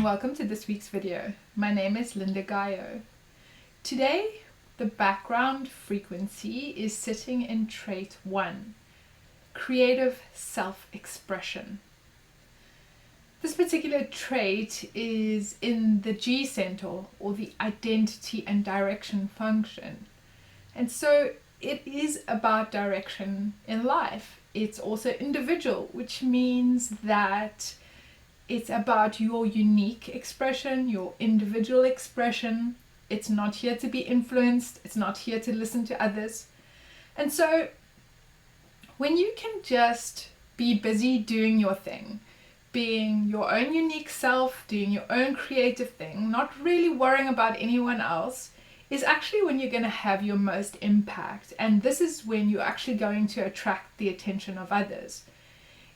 and welcome to this week's video. My name is Lynda Gaiao. Today, the background frequency is sitting in trait 1, creative self-expression. This particular trait is in the G center, or the identity and direction function. And so it is about direction in life. It's also individual, which means that it's about your unique expression, your individual expression. It's not here to be influenced. It's not here to listen to others. And so when you can just be busy doing your thing, being your own unique self, doing your own creative thing, not really worrying about anyone else, is actually when you're going to have your most impact. And this is when you're actually going to attract the attention of others.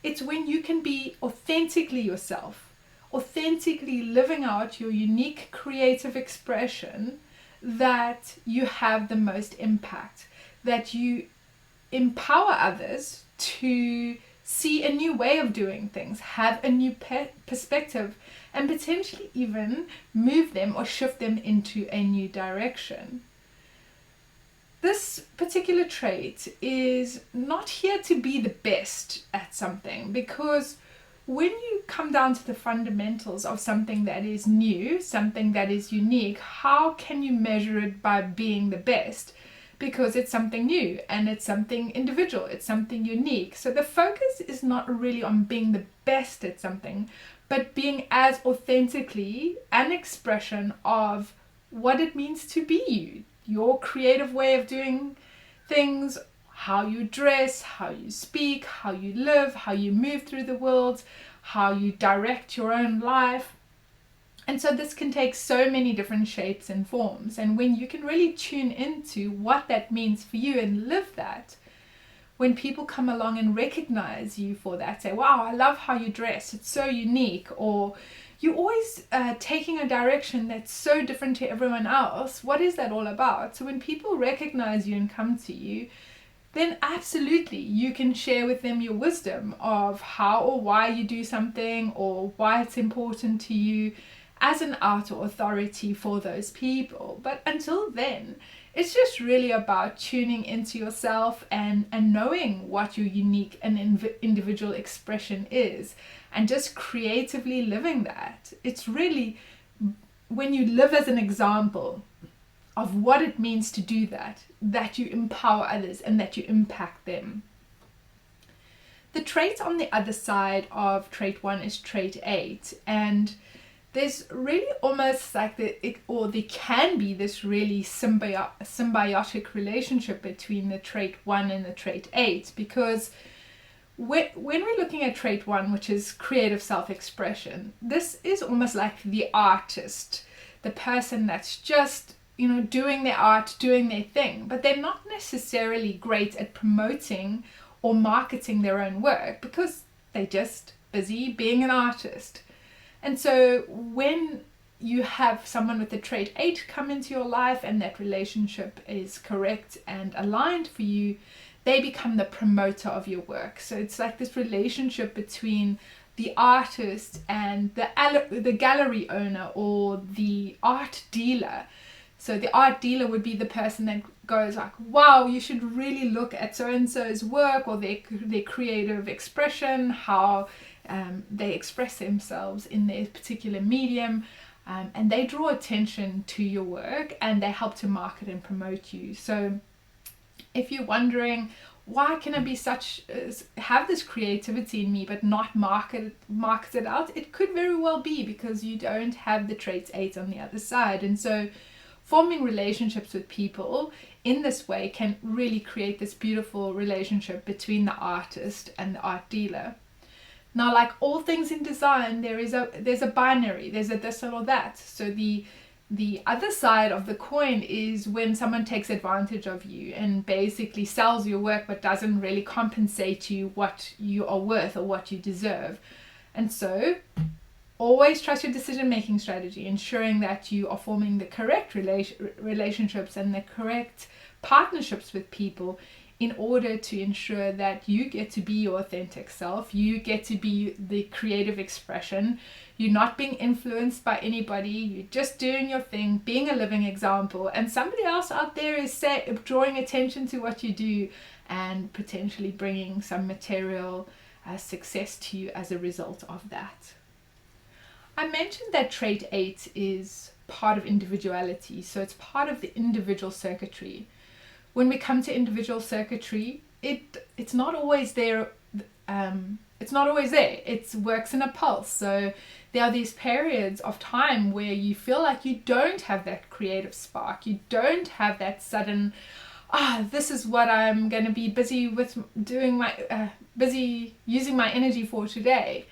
It's when you can be authentically yourself, authentically living out your unique creative expression, that you have the most impact, that you empower others to see a new way of doing things, have a new perspective, and potentially even move them or shift them into a new direction. This particular trait is not here to be the best at something, because when you come down to the fundamentals of something that is new, something that is unique, how can you measure it by being the best? Because it's something new and it's something individual, it's something unique. So the focus is not really on being the best at something, but being as authentically an expression of what it means to be you. Your creative way of doing things, how you dress, how you speak, how you live, how you move through the world, how you direct your own life. And so this can take so many different shapes and forms. And when you can really tune into what that means for you and live that, when people come along and recognize you for that, say, wow, I love how you dress, it's so unique, or you're always taking a direction that's so different to everyone else. What is that all about? So when people recognize you and come to you, then absolutely you can share with them your wisdom of how or why you do something, or why it's important to you as an outer authority for those people. But until then, it's just really about tuning into yourself and knowing what your unique and individual expression is, and just creatively living that. It's really when you live as an example of what it means to do that, that you empower others and that you impact them. The trait on the other side of trait 1 is trait 8, and there's really almost like there can be this really symbiotic relationship between the trait 1 and the trait 8, because when we're looking at trait 1, which is creative self-expression, this is almost like the artist, the person that's just doing their art, doing their thing, but they're not necessarily great at promoting or marketing their own work, because they're just busy being an artist. And so when you have someone with the trait 8 come into your life and that relationship is correct and aligned for you, they become the promoter of your work. So it's like this relationship between the artist and the gallery owner or the art dealer. So the art dealer would be the person that goes like, wow, you should really look at so-and-so's work, or their creative expression, how they express themselves in their particular medium, and they draw attention to your work and they help to market and promote you. So if you're wondering, why can I have this creativity in me but not market it out, it could very well be because you don't have the trait 8 on the other side. And so forming relationships with people in this way can really create this beautiful relationship between the artist and the art dealer. Now, like all things in design, there's a binary, there's a this or that. So the other side of the coin is when someone takes advantage of you and basically sells your work but doesn't really compensate you what you are worth or what you deserve. And so always trust your decision-making strategy, ensuring that you are forming the correct relationships and the correct partnerships with people in order to ensure that you get to be your authentic self, you get to be the creative expression. You're not being influenced by anybody, you're just doing your thing, being a living example, and somebody else out there is drawing attention to what you do and potentially bringing some material success to you as a result of that. I mentioned that trait 8 is part of individuality, so it's part of the individual circuitry. When we come to individual circuitry, it's not always there. It's not always there. It works in a pulse. So there are these periods of time where you feel like you don't have that creative spark. You don't have that sudden, this is what I'm going to be busy with doing busy using my energy for today.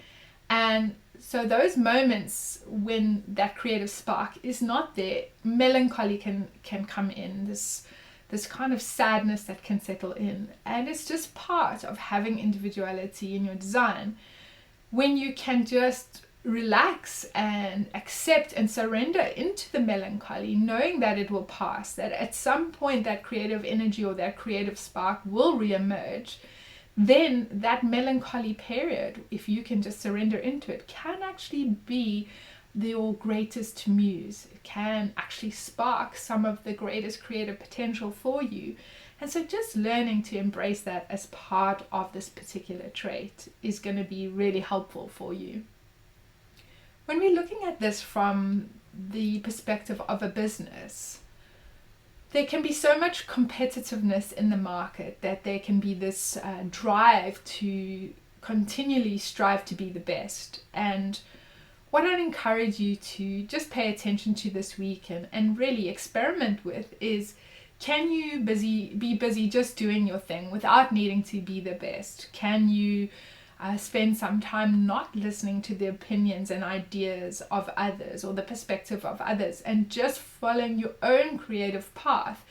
And so those moments when that creative spark is not there, melancholy can come in, this kind of sadness that can settle in. And it's just part of having individuality in your design. When you can just relax and accept and surrender into the melancholy, knowing that it will pass, that at some point that creative energy or that creative spark will reemerge, then that melancholy period, if you can just surrender into it, can actually be your greatest muse. It can actually spark some of the greatest creative potential for you. And so just learning to embrace that as part of this particular trait is going to be really helpful for you. When we're looking at this from the perspective of a business, there can be so much competitiveness in the market that there can be this drive to continually strive to be the best. And what I'd encourage you to just pay attention to this week and really experiment with is, can you be busy just doing your thing without needing to be the best? Can you spend some time not listening to the opinions and ideas of others or the perspective of others and just following your own creative path?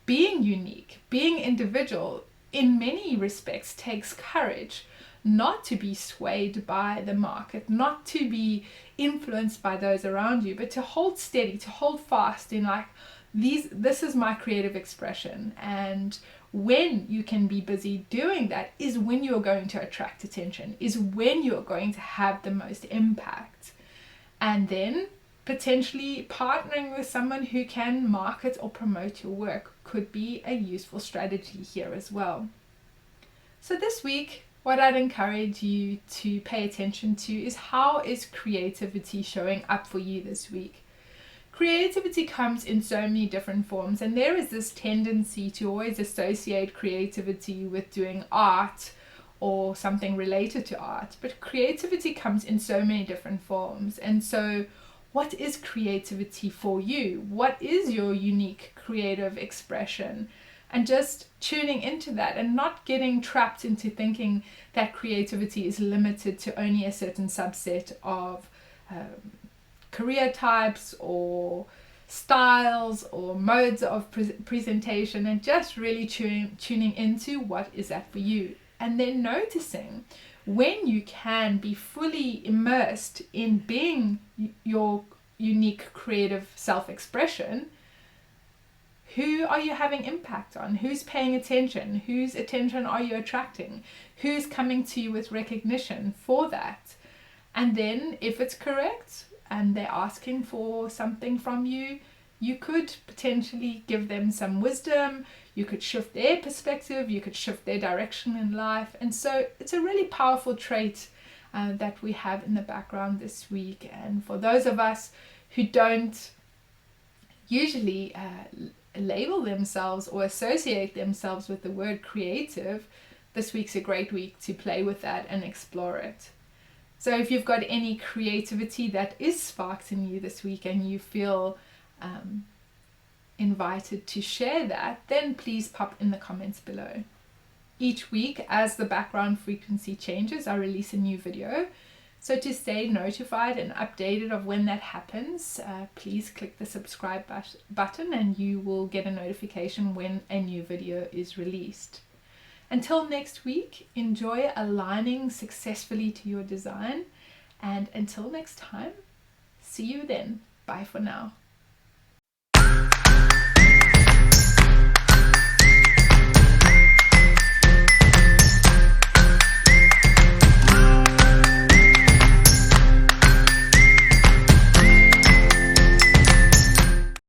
Being unique, being individual, in many respects takes courage. Not to be swayed by the market, not to be influenced by those around you, but to hold steady, to hold fast in this is my creative expression. And when you can be busy doing that is when you're going to attract attention, is when you're going to have the most impact. And then potentially partnering with someone who can market or promote your work could be a useful strategy here as well. So this week, what I'd encourage you to pay attention to is, how is creativity showing up for you this week? Creativity comes in so many different forms, and there is this tendency to always associate creativity with doing art or something related to art. But creativity comes in so many different forms. And so what is creativity for you? What is your unique creative expression? And just tuning into that and not getting trapped into thinking that creativity is limited to only a certain subset of career types or styles or modes of presentation, and just really tuning into what is that for you. And then noticing when you can be fully immersed in being your unique creative self-expression. Who are you having impact on? Who's paying attention? Whose attention are you attracting? Who's coming to you with recognition for that? And then if it's correct and they're asking for something from you, you could potentially give them some wisdom. You could shift their perspective. You could shift their direction in life. And so it's a really powerful trait that we have in the background this week. And for those of us who don't usually label themselves or associate themselves with the word creative, this week's a great week to play with that and explore it. So if you've got any creativity that is sparked in you this week and you feel invited to share that, then please pop in the comments below. Each week, as the background frequency changes, I release a new video. So to stay notified and updated of when that happens, please click the subscribe button and you will get a notification when a new video is released. Until next week, enjoy aligning successfully to your design. And until next time, see you then. Bye for now.